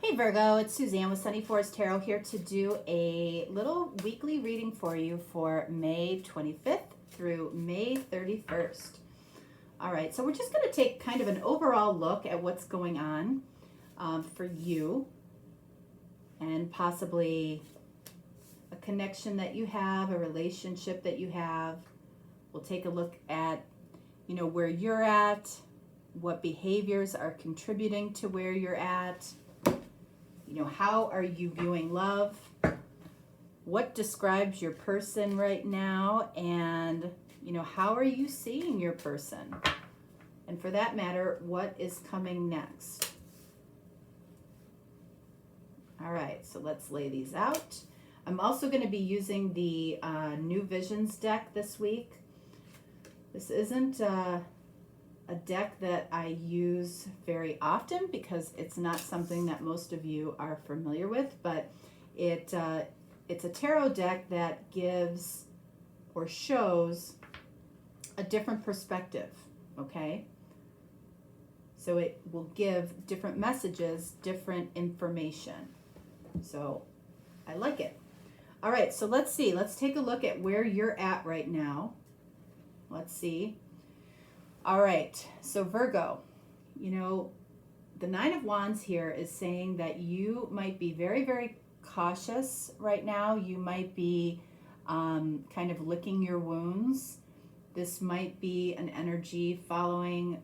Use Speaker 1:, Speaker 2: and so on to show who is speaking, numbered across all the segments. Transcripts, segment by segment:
Speaker 1: Hey Virgo, it's Suzanne with Sunny Forest Tarot here to do a little weekly reading for you for May 25th through May 31st. All right, so we're just going to take kind of an overall look at what's going on for you and possibly a connection that you have, a relationship that you have. We'll take a look at, where you're at, what behaviors are contributing to where you're at. How are you viewing love? What describes your person right now? And, how are you seeing your person? And for that matter, what is coming next? All right, so let's lay these out. I'm also going to be using the New Visions deck this week. This isn't a deck that I use very often because it's not something that most of you are familiar with, but it's a tarot deck that gives or shows a different perspective, okay? So it will give different messages, different information. So I like it. All right, so let's see. Let's take a look at where you're at right now. Let's see. All right, so Virgo, the Nine of Wands here is saying that you might be very, very cautious right now. You might be kind of licking your wounds. This might be an energy following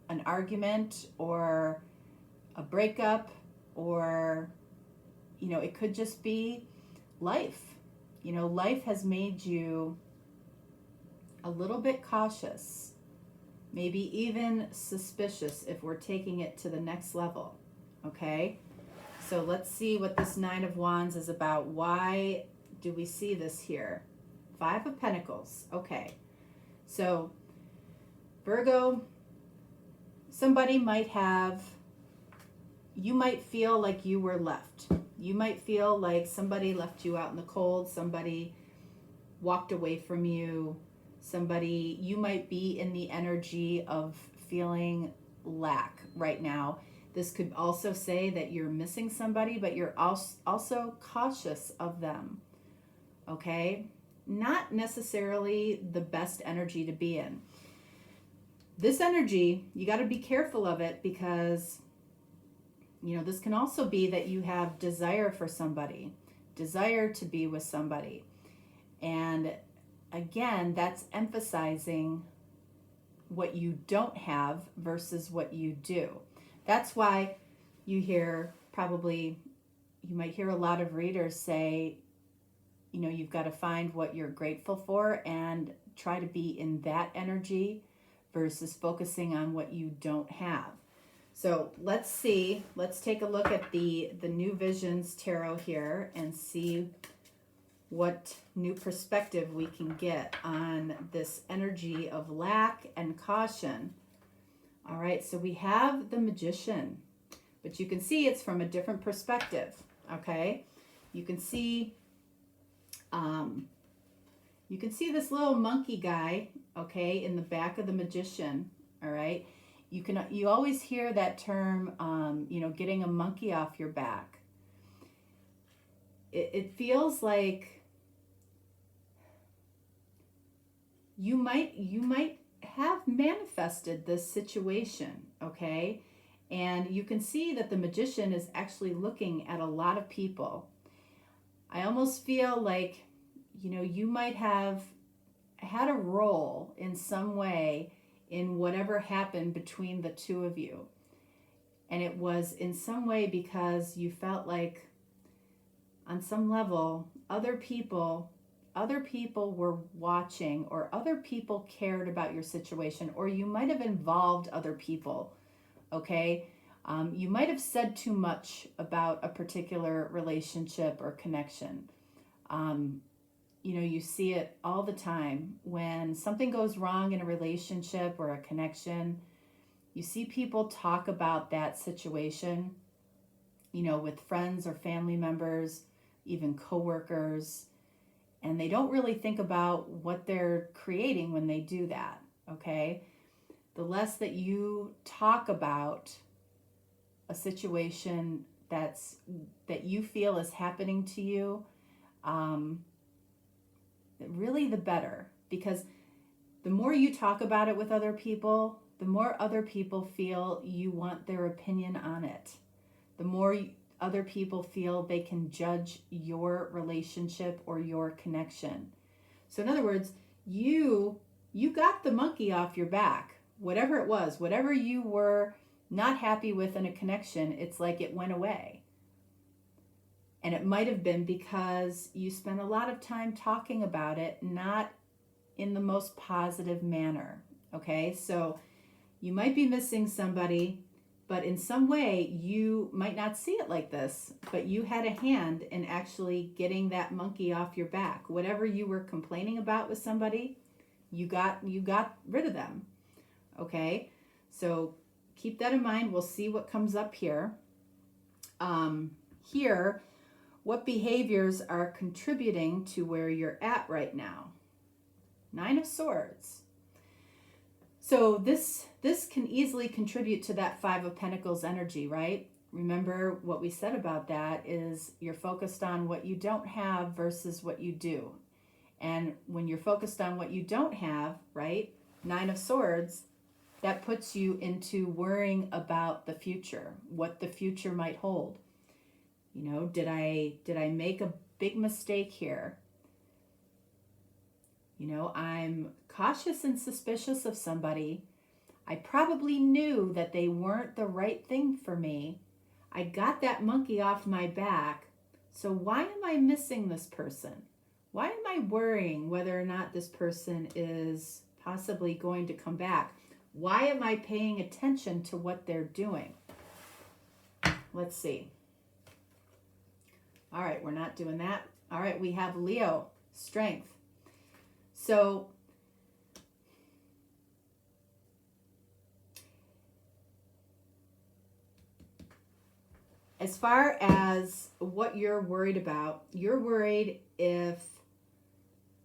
Speaker 1: an argument or a breakup, or, it could just be life. Life has made you a little bit cautious, maybe even suspicious if we're taking it to the next level, okay? So let's see what this Nine of Wands is about. Why do we see this here? Five of Pentacles, okay. So Virgo, somebody might have, you might feel like you were left. You might feel like somebody left you out in the cold, somebody walked away from you. You might be in the energy of feeling lack right now. This could also say that you're missing somebody, but you're also cautious of them, okay? Not necessarily the best energy to be in. This energy, you got to be careful of it because, this can also be that you have desire for somebody, desire to be with somebody. And again, that's emphasizing what you don't have versus what you do. That's why you might hear a lot of readers say, you've got to find what you're grateful for and try to be in that energy versus focusing on what you don't have. So let's see, let's take a look at the New Visions tarot here and see what new perspective we can get on this energy of lack and caution. All right, so we have the Magician, but you can see it's from a different perspective, okay? You can see this little monkey guy, okay, in the back of the Magician, all right? You always hear that term, getting a monkey off your back. It feels like you might have manifested this situation, okay? And you can see that the Magician is actually looking at a lot of people. I almost feel like, you might have had a role in some way in whatever happened between the two of you. And it was in some way because you felt like on some level, other people were watching, or other people cared about your situation, or you might have involved other people, okay? You might have said too much about a particular relationship or connection. You see it all the time. When something goes wrong in a relationship or a connection, you see people talk about that situation, with friends or family members, even coworkers, and they don't really think about what they're creating when they do that, okay? The less that you talk about a situation that you feel is happening to you, really the better, because the more you talk about it with other people, the more other people feel you want their opinion on it. The more other people feel they can judge your relationship or your connection. So in other words, you got the monkey off your back, whatever it was, whatever you were not happy with in a connection, it's like it went away. And it might have been because you spent a lot of time talking about it, not in the most positive manner. Okay, so you might be missing somebody, but in some way you might not see it like this, but you had a hand in actually getting that monkey off your back. Whatever you were complaining about with somebody, you got rid of them. Okay, so keep that in mind. We'll see what comes up here. Here, what behaviors are contributing to where you're at right now? 9 of Swords. So this can easily contribute to that 5 of Pentacles energy, right? Remember what we said about that is you're focused on what you don't have versus what you do. And when you're focused on what you don't have, right? 9 of Swords, that puts you into worrying about the future, what the future might hold. You know, did I make a big mistake here? You know, I'm cautious and suspicious of somebody. I probably knew that they weren't the right thing for me. I got that monkey off my back. So why am I missing this person? Why am I worrying whether or not this person is possibly going to come back? Why am I paying attention to what they're doing? Let's see. All right, we're not doing that. All right, we have Leo, Strength. So as far as what you're worried about, you're worried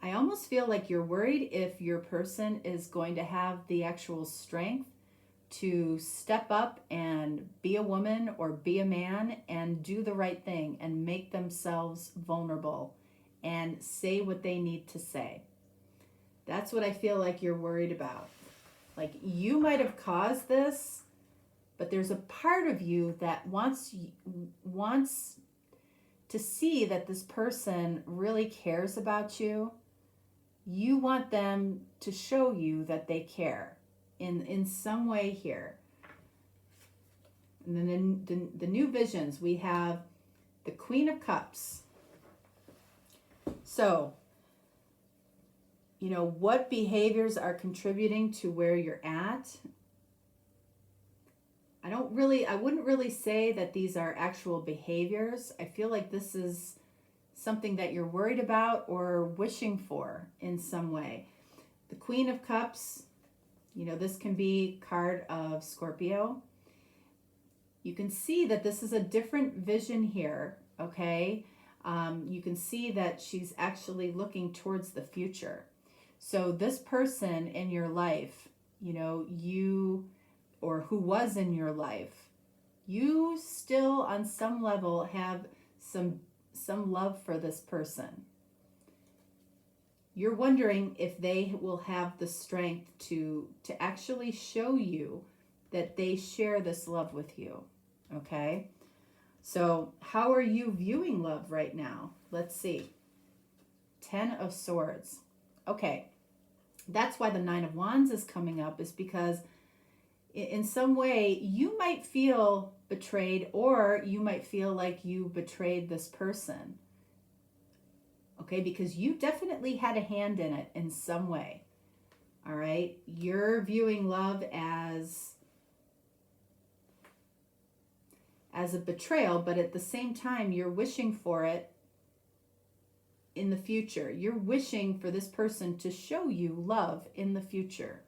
Speaker 1: I almost feel like you're worried if your person is going to have the actual strength to step up and be a woman or be a man and do the right thing and make themselves vulnerable and say what they need to say. That's what I feel like you're worried about. Like you might have caused this, but there's a part of you that wants to see that this person really cares about you. You want them to show you that they care in some way here. And then the new visions, we have the Queen of Cups. So, you know, what behaviors are contributing to where you're at? I wouldn't really say that these are actual behaviors. I feel like this is something that you're worried about or wishing for in some way. The Queen of Cups, you know, this can be card of Scorpio. You can see that this is a different vision here, okay? You can see that she's actually looking towards the future. So this person in your life, you know, or who was in your life, you still on some level have some love for this person. You're wondering if they will have the strength to actually show you that they share this love with you, okay? So how are you viewing love right now? Let's see. 10 of Swords. Okay, that's why the 9 of Wands is coming up, is because in some way you might feel betrayed, or you might feel like you betrayed this person. Okay, because you definitely had a hand in it in some way. All right, you're viewing love as a betrayal, but at the same time you're wishing for it in the future. You're wishing for this person to show you love in the future.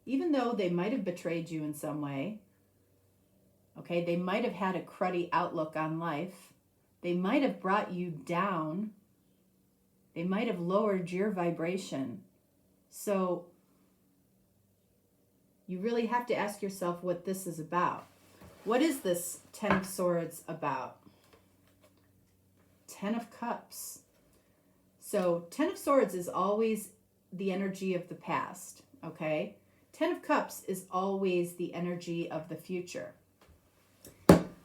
Speaker 1: Even though they might have betrayed you in some way, okay, they might have had a cruddy outlook on life. They might have brought you down. They might have lowered your vibration. So you really have to ask yourself what this is about. What is this Ten of Swords about? Ten of Cups. So Ten of Swords is always the energy of the past, okay? Ten of Cups is always the energy of the future.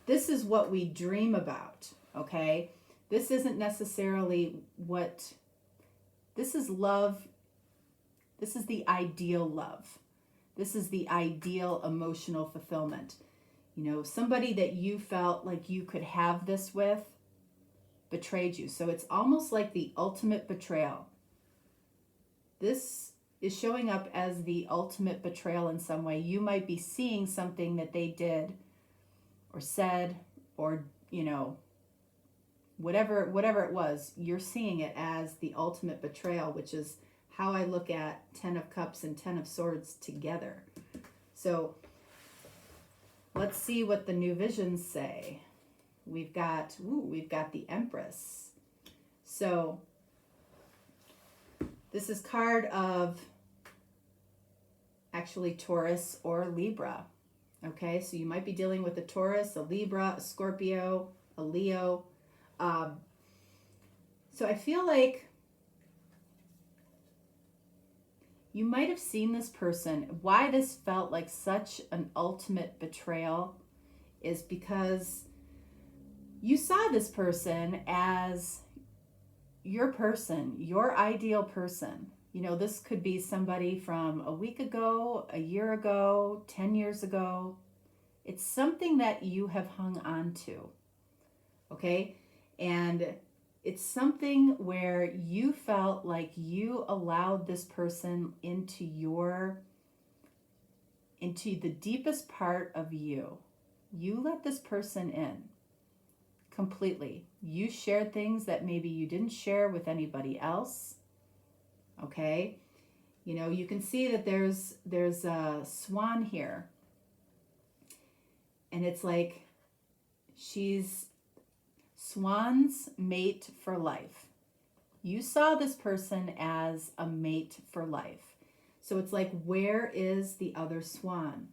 Speaker 1: This is what we dream about, okay? This isn't necessarily what, this is love. This is the ideal love. This is the ideal emotional fulfillment. You know, somebody that you felt like you could have this with betrayed you. So it's almost like the ultimate betrayal. This is showing up as the ultimate betrayal in some way. You might be seeing something that they did or said, or, you know, whatever it was, you're seeing it as the ultimate betrayal, which is how I look at Ten of Cups and Ten of Swords together. So let's see what the new visions say. We've got the Empress. So this is card of actually Taurus or Libra. Okay, so you might be dealing with a Taurus, a Libra, a Scorpio, a Leo. So I feel like you might have seen this person. Why this felt like such an ultimate betrayal is because you saw this person as your person, your ideal person. You know, this could be somebody from a week ago, a year ago, 10 years ago. It's something that you have hung on to, okay? And it's something where you felt like you allowed this person into the deepest part of you. You let this person in completely. You shared things that maybe you didn't share with anybody else. Okay, you know, you can see that there's a swan here, and it's like she's swan's mate for life. You saw this person as a mate for life. So it's like, where is the other swan?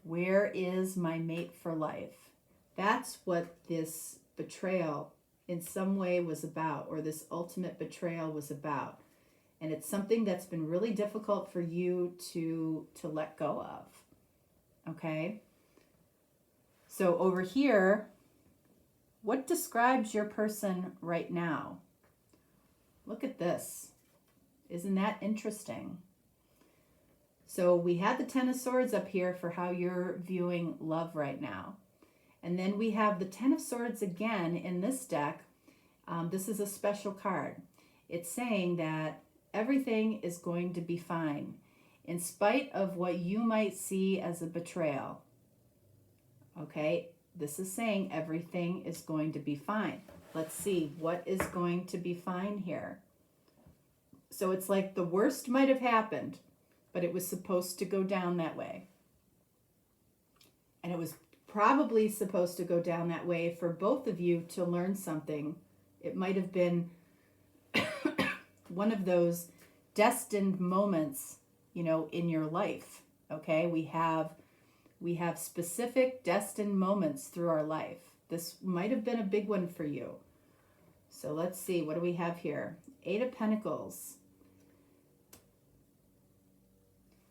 Speaker 1: Where is my mate for life? That's what this betrayal in some way was about, or this ultimate betrayal was about. And it's something that's been really difficult for you to let go of. Okay? So over here, what describes your person right now? Look at this. Isn't that interesting? So we had the Ten of Swords up here for how you're viewing love right now. And then we have the Ten of Swords again in this deck. This is a special card. It's saying that everything is going to be fine in spite of what you might see as a betrayal. Okay, this is saying everything is going to be fine. Let's see, what is going to be fine here? So it's like the worst might have happened, but it was supposed to go down that way. And it was probably supposed to go down that way for both of you to learn something. It might have been one of those destined moments, you know, in your life. Okay, we have specific destined moments through our life. This might have been a big one for you. So let's see, what do we have here? Eight of Pentacles.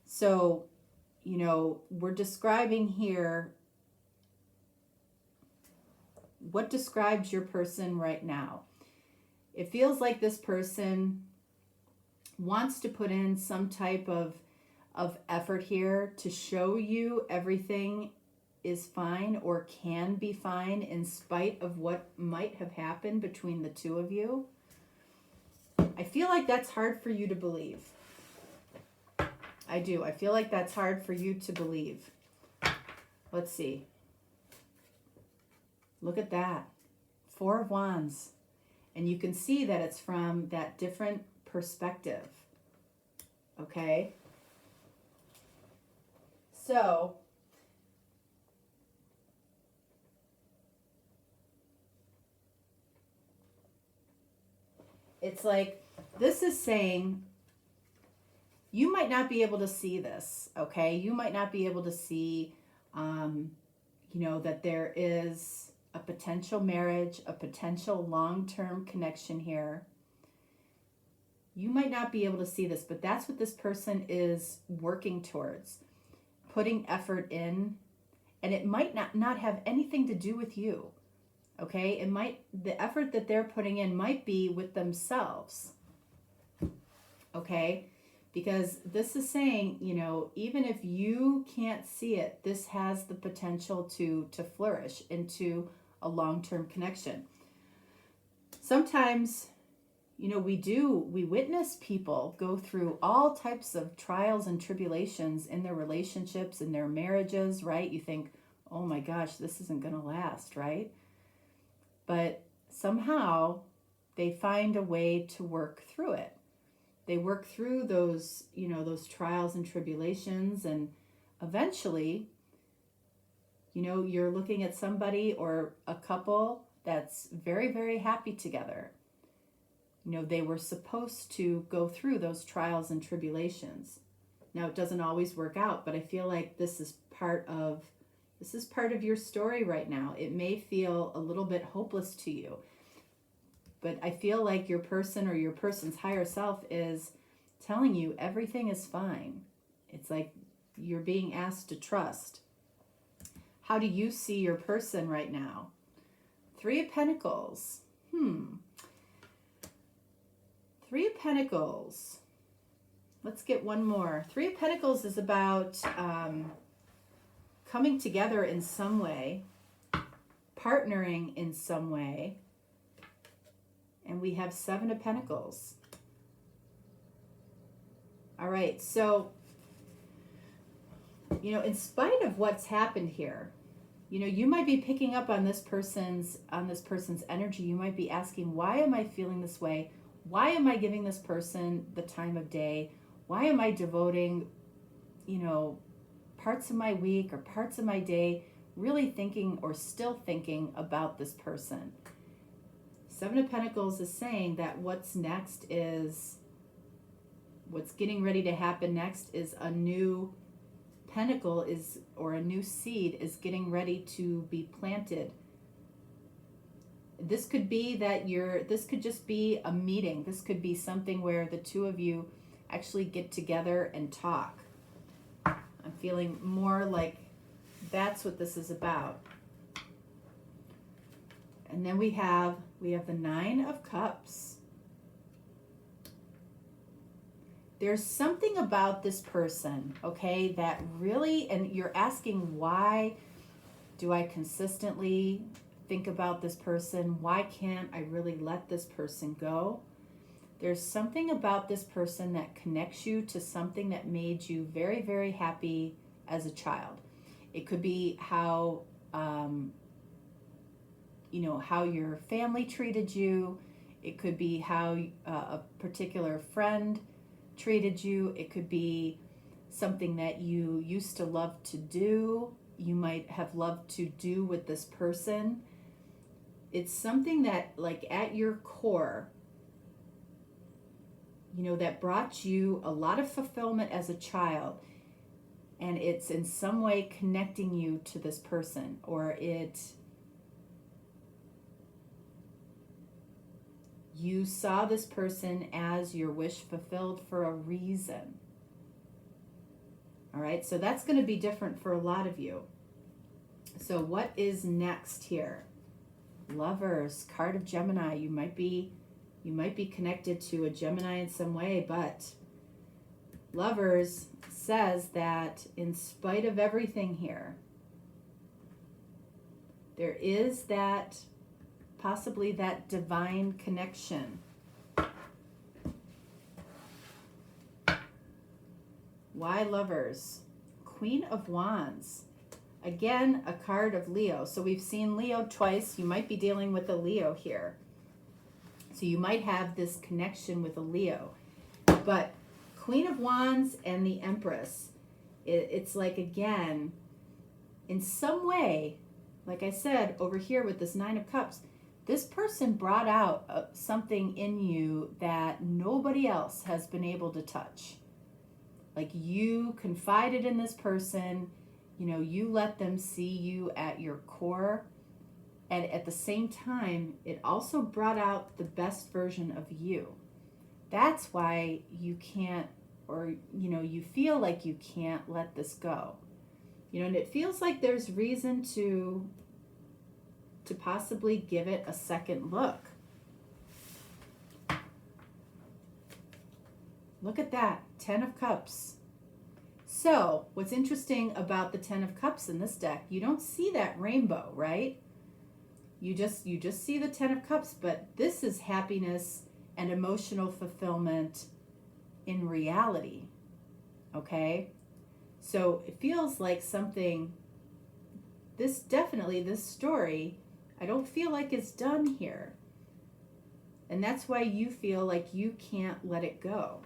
Speaker 1: So, you know, we're describing here what describes your person right now. It feels like this person wants to put in some type of effort here to show you everything is fine or can be fine in spite of what might have happened between the two of you. I feel like that's hard for you to believe. I do. I feel like that's hard for you to believe. Let's see. Look at that. Four of Wands. And you can see that it's from that different perspective. Okay? So, it's like, this is saying, you might not be able to see this, okay? You might not be able to see you know, that there is a potential marriage, a potential long-term connection here. You might not be able to see this, but that's what this person is working towards, putting effort in, and it might not have anything to do with you. Okay? The effort that they're putting in might be with themselves. Okay? Because this is saying, you know, even if you can't see it, this has the potential to flourish into a long-term connection. Sometimes, you know, we witness people go through all types of trials and tribulations in their relationships, in their marriages, right? You think, oh my gosh, this isn't going to last, right? But somehow they find a way to work through it. They work through those, you know, those trials and tribulations, and eventually, you know, you're looking at somebody or a couple that's very, very happy together. You know, they were supposed to go through those trials and tribulations. Now, it doesn't always work out, but I feel like this is part of your story right now. It may feel a little bit hopeless to you, but I feel like your person or your person's higher self is telling you everything is fine. It's like you're being asked to trust. How do you see your person right now? 3 of Pentacles. 3 of Pentacles. Let's get one more. 3 of Pentacles is about coming together in some way, partnering in some way. And we have 7 of Pentacles. All right, so, you know, in spite of what's happened here, you know, you might be picking up on this person's energy. You might be asking, why am I feeling this way? Why am I giving this person the time of day? Why am I devoting, you know, parts of my week or parts of my day really thinking or still thinking about this person? 7 of Pentacles is saying that what's getting ready to happen next is a new pentacle or a new seed is getting ready to be planted. This could be this could just be a meeting. This could be something where the two of you actually get together and talk. I'm feeling more like that's what this is about. And then we have the 9 of Cups. There's something about this person, okay, that really, and you're asking, why do I consistently think about this person? Why can't I really let this person go? There's something about this person that connects you to something that made you very, very happy as a child. It could be how, you know, how your family treated you. It could be how a particular friend treated you. It could be something that you used to love to do. You might have loved to do with this person. It's something that, like, at your core, you know, that brought you a lot of fulfillment as a child, and it's in some way connecting you to this person, or you saw this person as your wish fulfilled for a reason. All right, so that's going to be different for a lot of you. So what is next here? Lovers, card of Gemini. You might be connected to a Gemini in some way, but Lovers says that in spite of everything here, there is that, possibly that divine connection. Why Lovers? Queen of Wands. Again, a card of Leo. So we've seen Leo twice. You might be dealing with a Leo here. So you might have this connection with a Leo. But Queen of Wands and the Empress, it's like, again, in some way, like I said, over here with this 9 of Cups, this person brought out something in you that nobody else has been able to touch. Like, you confided in this person, you let them see you at your core. And at the same time, it also brought out the best version of you. That's why you can't, or, you feel like you can't let this go. And it feels like there's reason to possibly give it a second look. Look at that, 10 of Cups. So, what's interesting about the 10 of Cups in this deck, you don't see that rainbow, right? You just see the 10 of Cups, but this is happiness and emotional fulfillment in reality, okay? So, it feels like something, this story, I don't feel like it's done here. And that's why you feel like you can't let it go.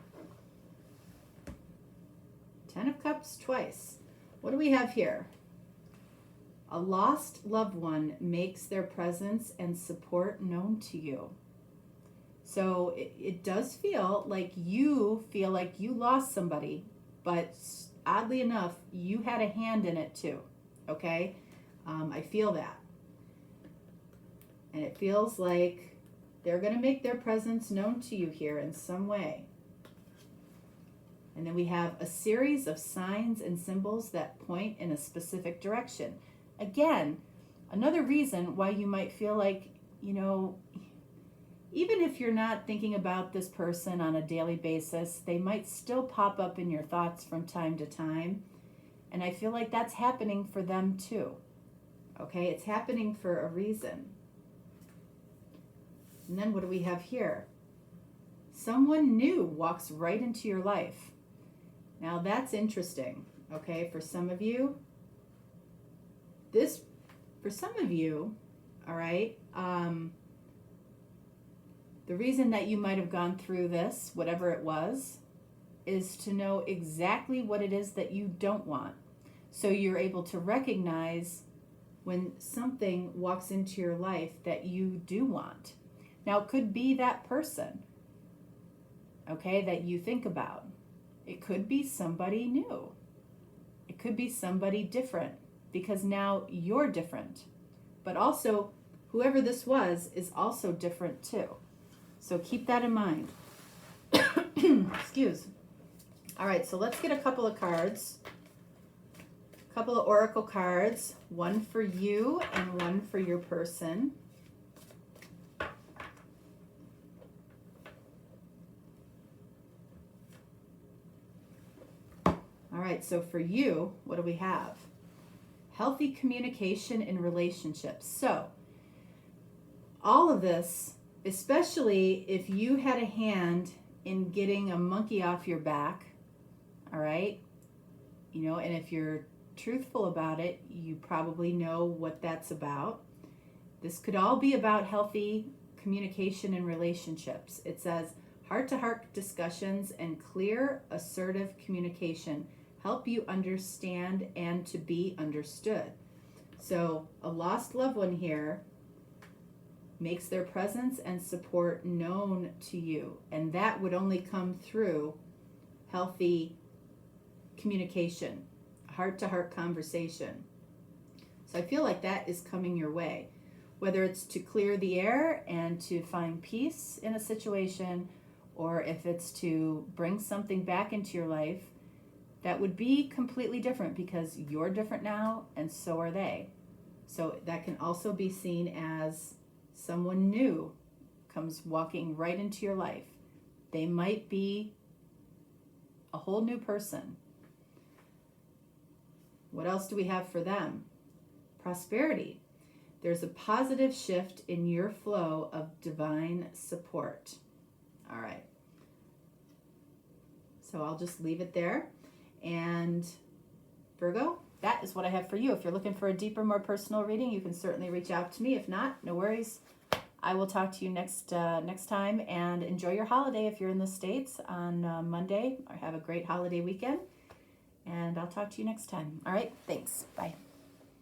Speaker 1: 10 of Cups twice. What do we have here? A lost loved one makes their presence and support known to you. So it does feel like you lost somebody, but oddly enough, you had a hand in it too, okay? I feel that. And it feels like they're going to make their presence known to you here in some way. And then we have a series of signs and symbols that point in a specific direction. Again, another reason why you might feel like, even if you're not thinking about this person on a daily basis, they might still pop up in your thoughts from time to time. And I feel like that's happening for them too. Okay, it's happening for a reason. And then what do we have here? Someone new walks right into your life. Now that's interesting, okay, for some of you. All right, the reason that you might have gone through this, whatever it was, is to know exactly what it is that you don't want. So you're able to recognize when something walks into your life that you do want. Now, it could be that person, okay, that you think about. It could be somebody new. It could be somebody different, because now you're different. But also, whoever this was is also different too. So keep that in mind. Excuse. All right, so let's get a couple of cards. A couple of oracle cards. One for you and one for your person. All right, so for you, what do we have? Healthy communication in relationships. So, all of this, especially if you had a hand in getting a monkey off your back, all right? And if you're truthful about it, you probably know what that's about. This could all be about healthy communication in relationships. It says, heart-to-heart discussions and clear, assertive communication help you understand and to be understood. So a lost loved one here makes their presence and support known to you. And that would only come through healthy communication, heart-to-heart conversation. So I feel like that is coming your way. Whether it's to clear the air and to find peace in a situation, or if it's to bring something back into your life, that would be completely different because you're different now and so are they. So that can also be seen as someone new comes walking right into your life. They might be a whole new person. What else do we have for them? Prosperity. There's a positive shift in your flow of divine support. All right. So I'll just leave it there. And Virgo, that is what I have for you. If you're looking for a deeper, more personal reading, you can certainly reach out to me. If not, no worries. I will talk to you next time, and enjoy your holiday if you're in the States on Monday. Or have a great holiday weekend, and I'll talk to you next time. All right, thanks. Bye.